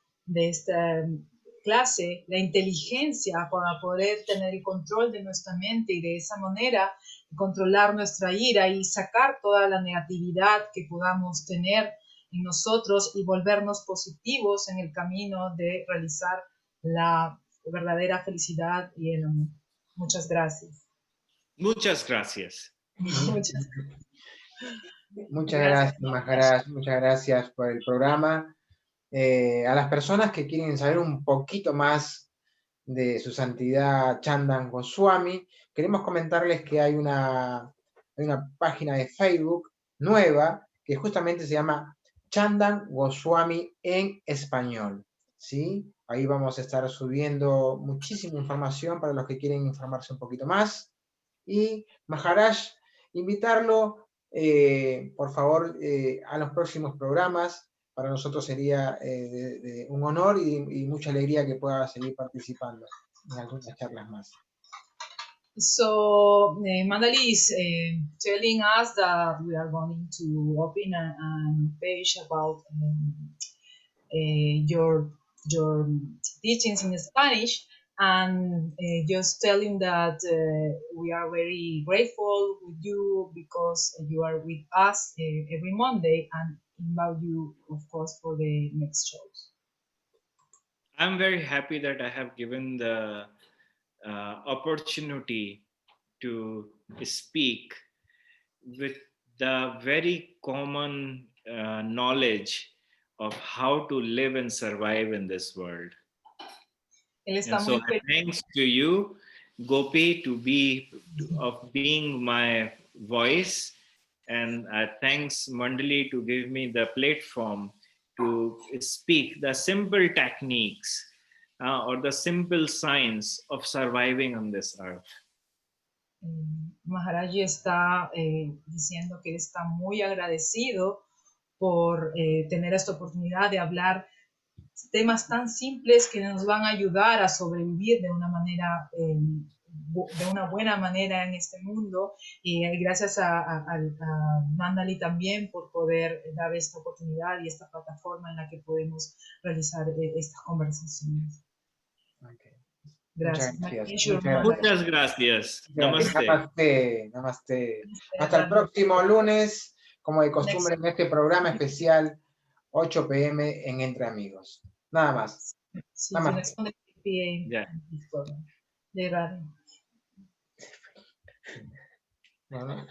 clase la inteligencia para poder tener el control de nuestra mente y de esa manera controlar nuestra ira y sacar toda la negatividad que podamos tener en nosotros y volvernos positivos en el camino de realizar la verdadera felicidad y el amor. Muchas gracias. Muchas gracias. Muchas gracias, Maharaj. Muchas gracias por el programa. A las personas que quieren saber un poquito más de su santidad Chandan Goswami, queremos comentarles que hay una página de Facebook nueva que justamente se llama Chandan Goswami en español, ¿sí? Ahí vamos a estar subiendo muchísima información para los que quieren informarse un poquito más. Y Maharaj, invitarlo, por favor, a los próximos programas. Para nosotros sería un honor y mucha alegría que pueda seguir participando en algunas charlas más. So Mandali is telling us that we are going to open a page about your teachings in Spanish, and just telling that we are very grateful with you because you are with us every Monday, and invite you, of course, for the next shows. I'm very happy that I have given the opportunity to speak with the very common knowledge of how to live and survive in this world. Él está And so muy feliz. thanks to you, Gopi, of being my voice, and thanks Mandali to give me the platform to speak the simple techniques or the simple science of surviving on this earth. Maharaji está diciendo que él está muy agradecido por tener esta oportunidad de hablar temas tan simples que nos van a ayudar a sobrevivir de una manera, de una buena manera en este mundo. Y gracias a Mandali también por poder dar esta oportunidad y esta plataforma en la que podemos realizar estas conversaciones. Okay. Gracias. Muchas gracias. Namaste. Namaste. Namaste. Hasta el próximo lunes, como de costumbre en este programa especial, 8 p.m. en Entre Amigos. Nada más. Sí, Namaste. de radio. No.